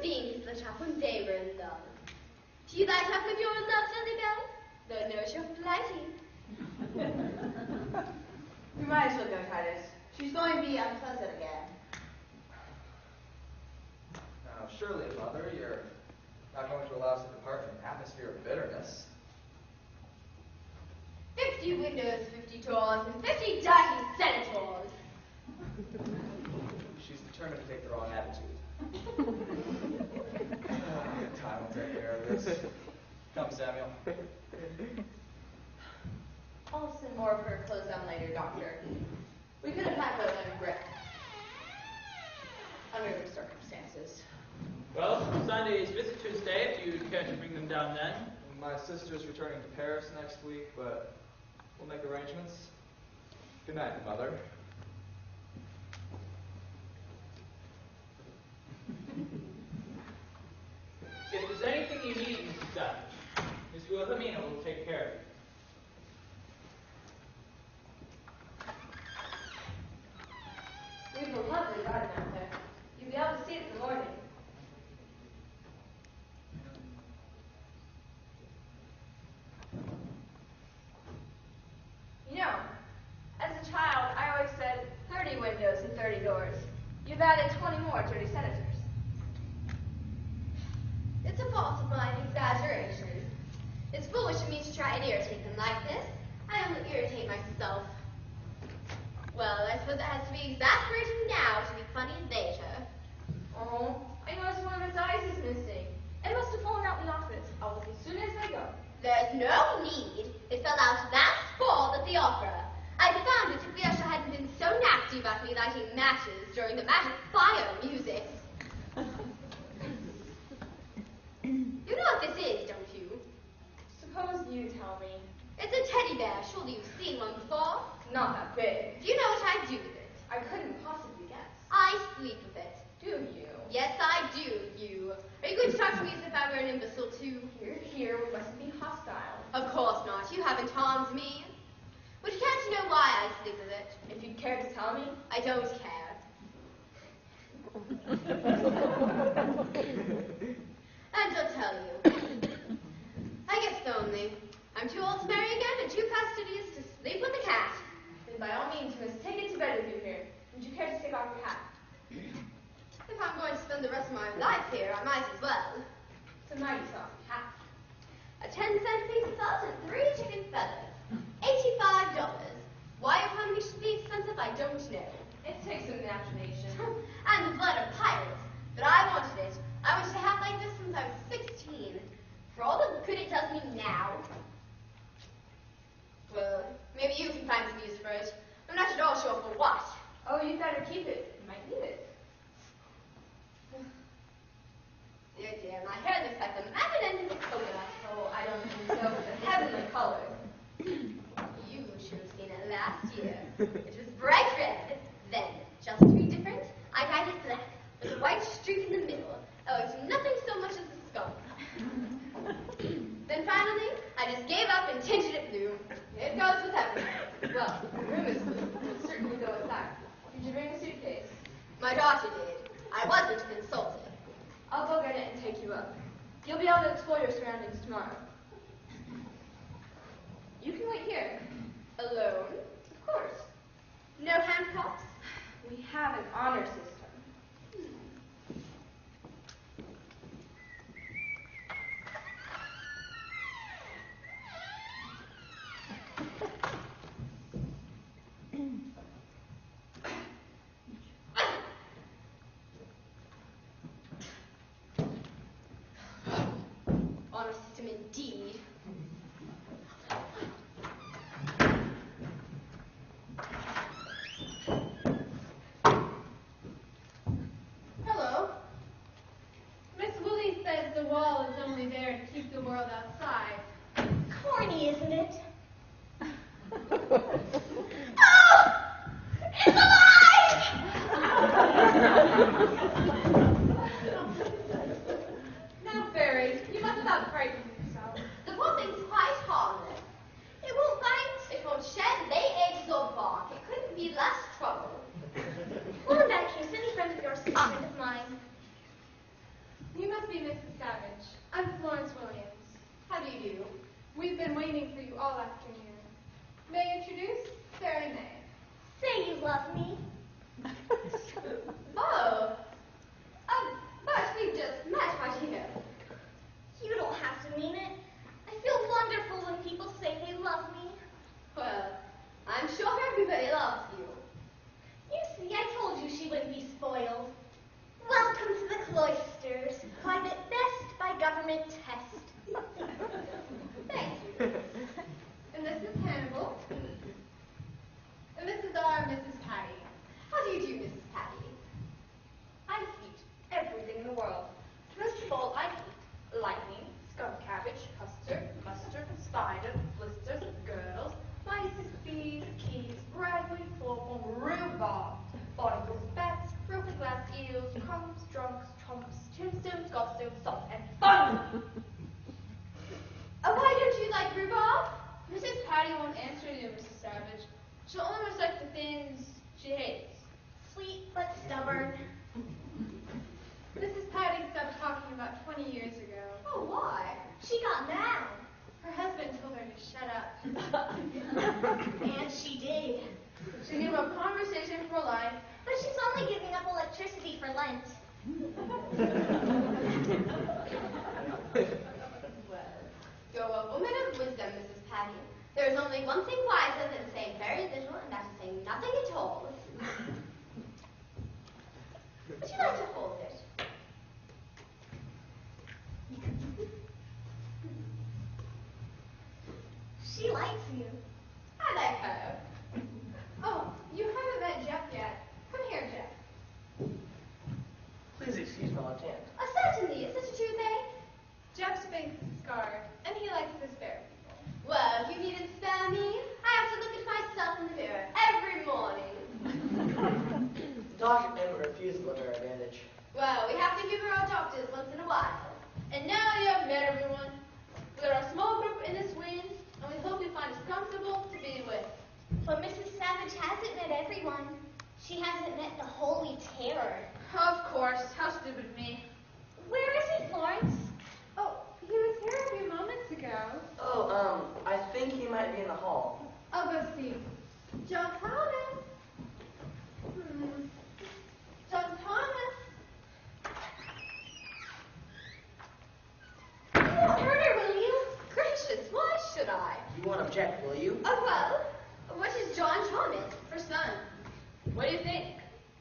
things that happen they were in love. Do that happen if you're in love, Lily Bell? Then knows you're flighty. We might as well go, Titus. She's going to be unpleasant again. Now, surely, Mother, you're not going to allow us to depart from an atmosphere of bitterness. 50 windows, 50 doors, and 50 dirty senators. She's determined to take the wrong attitude. Time will take care of this. Come, Samuel. I'll send more of her clothes down later, Doctor. We could have had those under the circumstances. Well, Sunday is Visitor's Day, if you'd care to bring them down then. My sister's returning to Paris next week, but we'll make arrangements. Good night, Mother. If there's anything you need, Mrs. Savage, Miss Wilhelmina will take care of you. We have a lovely garden out there. You'll be able to see it in the morning. You know, as a child, I always said 30 windows and 30 doors. You've added 20 more dirty senators. It's a falsified exaggeration. It's foolish of me to try and irritate them like this. I only irritate myself. Well, I suppose it has to be exasperating now to be funny later. Oh, I noticed one of its eyes is missing. It must have fallen out in the office. I'll look as soon as I go. There's no need. It fell out last fall at the opera. I'd found it if the usher hadn't been so nasty about me lighting matches during the magic fire music. You know what this is, don't you? Suppose you tell me. It's a teddy bear. Surely you've seen one before. Not that big. Do you know what I do with it? I couldn't possibly guess. I sleep with it. Do you? Yes, I do, you. Are you going to talk to me as if I were an imbecile, too? Here, we mustn't be hostile. Of course not. You haven't harmed me. But can't you know why I sleep with it? If you'd care to tell me. I don't care. And I'll tell you. I get lonely. I'm too old to marry again and too fastidious to sleep with a cat. Then by all means, miss, take it to bed with you here. Would you care to take off your hat? If I'm going to spend the rest of my life here, I might as well. It's a mighty soft hat. A 10-cent piece of salt and 3 chicken feathers. $85. Why your economy should be expensive, I don't know. It takes some imagination. And the blood of pirates. But I wanted it. I wanted a hat like this since I was 16. For all the good it does me now. Well, maybe you can find some use for it. I'm not at all sure for what. Oh, you'd better keep it. You might need it. Dear, dear, my hair looks like the Magdalene coconut. Oh, I don't think so. It's a heavenly color. You should have seen it last year. It was bright red. Then, just to be different, I dyed it black, with a white streak in the middle. Oh, it's nothing so much as a skull. Then finally, I just gave up and tinted it blue. It goes with everything. Well, the room is blue. It'll certainly go with that. Did you bring a suitcase? My daughter did. I wasn't consulted. I'll go get it and take you up. You'll be able to explore your surroundings tomorrow. You can wait here. Alone? Of course. No handcuffs? We have an honor system. Honor system indeed. Hello. Miss Woolley says the wall is only there to keep the world outside. Corny, isn't it? Oh! It's alive! Now, Fairy, you must not frighten yourself. The poor thing's quite harmless. It won't bite, it won't shed, lay eggs or bark. It couldn't be less trouble. Well, in that case, any friend of yours is a friend of mine. be Mrs. Savage. I'm Florence Williams. How do you do? We've been waiting for you all afternoon. May I introduce Sarah May? Say you love me. Oh. But we just met, my dear. You don't have to mean it. I feel wonderful when people say they love me. Well, I'm sure everybody loves you. You see, I told you she wouldn't be spoiled. Welcome to the cloisters. Private best by government test. Thank you. And this is Hannibal. And this is our Mrs. Patty. How do you do, Mrs. Patty? I hate everything in the world. First of all, I hate lightning, skunk cabbage, custard, mustard, spider, blisters, girdles, mice, bees, keys, ragweed, florpole, rhubarb, barnacles, bats, broken glass eels, crumbs, drunks, trumps, tombstones, gobstones, salt, and fun! Why don't you like rhubarb? Mrs. Patty won't answer you, Mrs. Savage. She'll only recite the things she hates. Sweet but stubborn. Mrs. Patty stopped talking about 20 years ago. Oh, why? She got mad. Her husband told her to shut up. And she did. She gave up conversation for life. But she's only giving up electricity for Lent. Well, you're a woman of wisdom, Mrs. Patty. There's only one thing wiser than saying very little, and that's saying nothing at all. Would you like to hold it? She likes you. I like her. Oh, you haven't met Jeff yet. Come here, Jeff. Please excuse my left hand. Certainly. Is this a true thing? Jeff's face is scarred, and he likes to spare people. Well, if you needn't spare me, I have to look at myself in the mirror every morning. Dr. Emmett refused to look at our advantage. Well, we have to give her our doctors once in a while. And now you have met everyone. We're a small group in this wing, and we hope you find us comfortable to be with. But Mrs. Savage hasn't met everyone. She hasn't met the Holy Terror. Of course. How stupid of me. Where is he, Florence? Oh, he was here a few moments ago. Oh, I think he might be in the hall. I'll go see. John Thomas. John Thomas. You won't hurt her, will you? Gracious, why should I? You won't object, will you? Well, what is John Thomas? Her son. What do you think?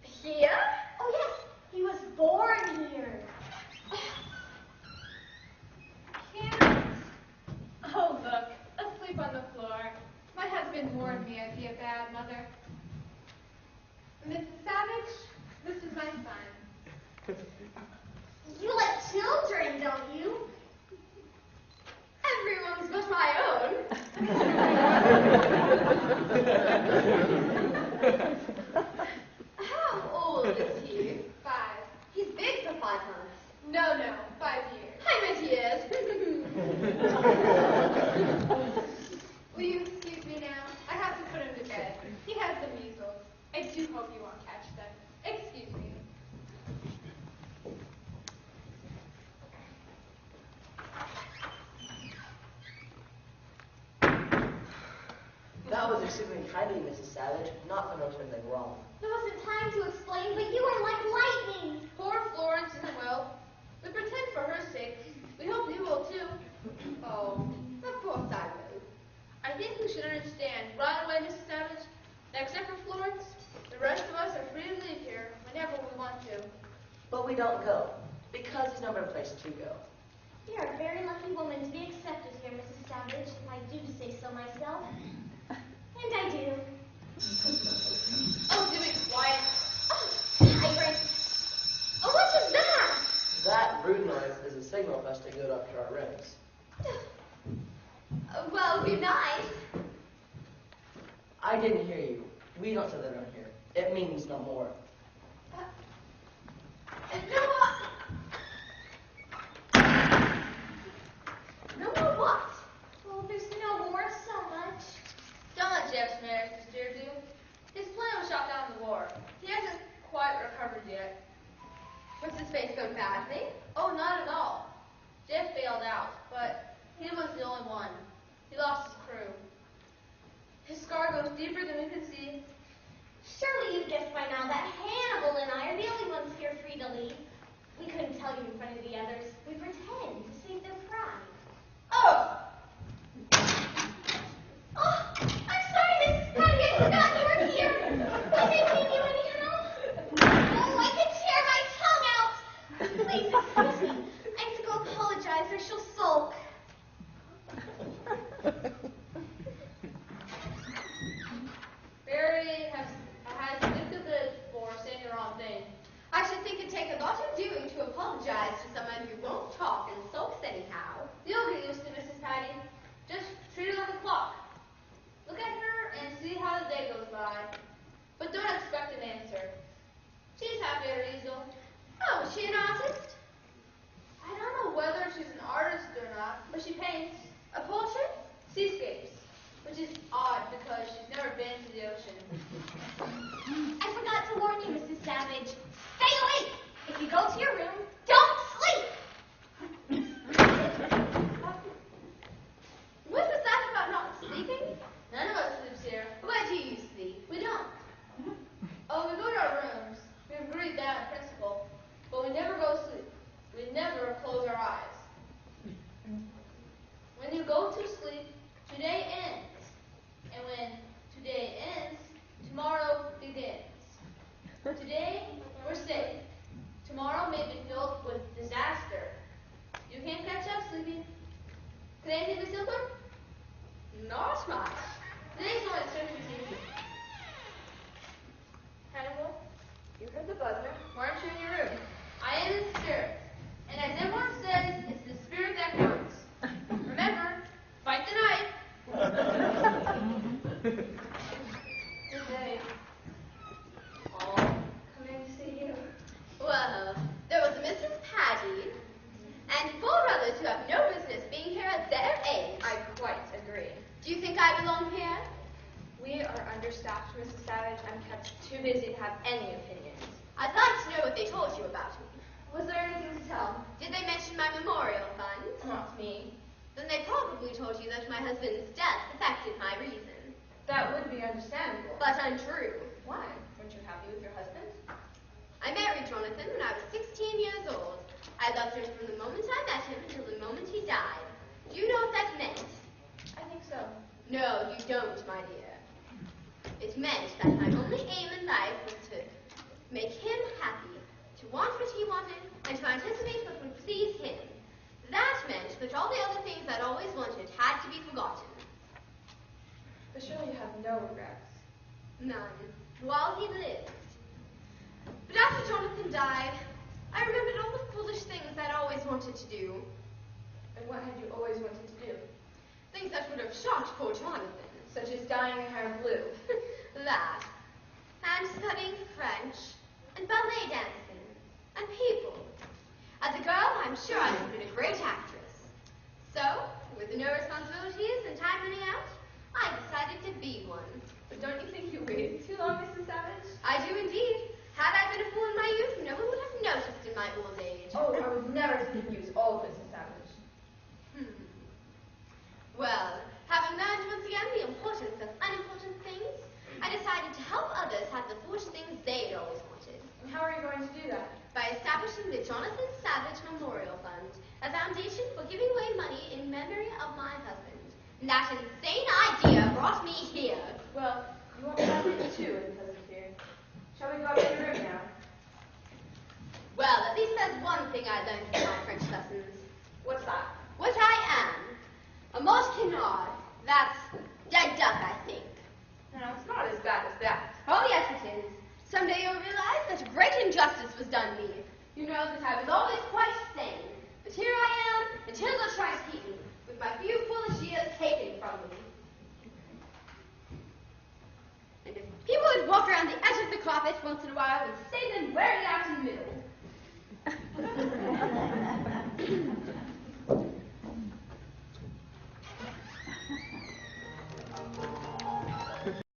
Here? Oh, yes. He was born here. Can't. Oh, look. Asleep on the floor. My husband warned me I'd be a bad mother. Mrs. Savage, this is my son. You like children, don't you? Everyone's but my own. How old is he? 5. He's big for 5 months. No, 5 years. I meant years. Will you excuse me now? I have to put him to bed. He has the measles. I do hope you won't catch them. Excuse me. That was extremely kind of you, Mrs. Savage, not to notice anything wrong. There wasn't time to explain, but you are like lightning. Poor Florence isn't well. We pretend for her sake. We hope you will too. Oh, of course I will. I think we should understand right away, Mrs. Savage, that except for Florence, the rest of us are free to leave here whenever we want to. But we don't go, because there's no better place to go. You're a very lucky woman to be accepted here, Mrs. Savage, if I do say so myself. And I do. Oh, do be quiet. Oh, tyrant. Oh, what is that? That rude noise is a signal for us to go up to our rooms. Well, good night. I didn't hear you. We don't say that around here. It means no more. No more what? Well, there's no more so much. Don't let Jeff's marriage disturb you. His plan was shot down in the war. He hasn't quite recovered yet. Was his face going badly? Oh, not at all. Jeff bailed out, but he wasn't the only one. He lost his crew. His scar goes deeper than we can see. Surely you've guessed by now that Hannibal and I are the only ones here free to leave. We couldn't tell you in front of the others. We pretend to save their pride. Oh! Oh, I'm sorry, Mrs. Patty. I forgot you were here. I didn't mean you anyhow. Oh, I can tear my tongue out. Please excuse me. I have to go apologize or she'll sulk. Barry has nicked a bit for saying the wrong thing. I should think it'd take a lot of doing to apologize to someone who won't talk and sulks anyhow. You'll get used to Mrs. Patty. Just treat her like a clock. Look at her and see how the day goes by. But don't expect an answer. She's happy at her easel. Oh, is she an artist? I don't know whether she's an artist or not, but she paints A portrait? seascapes, which is odd because she's never been to the ocean. I forgot to warn you, Mrs. Savage. Stay awake! If you go to your room, don't sleep! What was that about not sleeping? None of us lives here. Where do you sleep? We don't. Oh, we go to our rooms. We agreed that in principle, but we never go to sleep. We never close our eyes. When you go to sleep, today ends. And when today ends, tomorrow begins. Today, we're safe. Tomorrow may be filled with disaster. You can't catch up, sleepy. Could anything be simpler? Not much. Today's only the surface easy. Hannibal, you heard the buzzer. Why aren't you in your room? I am in spirit. And as everyone says, it's the spirit that counts. Remember, fight the night. Good day. All coming to see you. Well, there was a Mrs. Patty and 4 others who have no business being here at their age. I quite agree. Do you think I belong here? We are understaffed, Mrs. Savage. I'm kept too busy to have any opinions. I'd like to know what they told you about me. Was there anything to tell? Did they mention my memorial fund? Not me. Then they probably told you that my husband's death affected my reason. That would be understandable. But untrue. Why? Weren't you happy with your husband? I married Jonathan when I was 16 years old. I loved him from the moment I met him until the moment he died. Do you know what that meant? I think so. No, you don't, my dear. It meant that my only aim in life was to make him happy, to want what he wanted, and to anticipate what would please him. That meant that all the other things I'd always wanted had to be forgotten. But surely you have no regrets. None. While he lived. But after Jonathan died, I remembered all the foolish things I'd always wanted to do. And what had you always wanted to do? Things that would have shocked poor Jonathan. Such as dyeing your hair blue. That. And studying French. And ballet dancing. And people. As a girl, I'm sure I would have been a great actress. So, with no responsibilities and time running out, I decided to be one. But don't you think you waited too long, Mrs. Savage? I do indeed. Had I been a fool in my youth, no one would have noticed in my old age. Oh, I would never confuse all of Mrs. Savage. Well, having learned once again the importance of unimportant things, I decided to help others have the foolish things they'd always wanted. And how are you going to do that? By establishing the Jonathan Savage Memorial Fund, a foundation for giving away money in memory of my husband. And that insane idea brought me here. Well, you won't have it too because of fear. Shall we go up to your room now? Well, at least there's one thing I learned from my French lessons. What's that? What I am. A mort canard. That's dead duck, I think. No, it's not as bad as that. Oh, yes, it is. Someday you'll realize that a great injustice was done me. You know that I was always quite sane. But here I am, and Hitler tries to keep me, with my few foolish years taken from me. And if people would walk around the edge of the carpet once in a while and say them wearing out in the middle.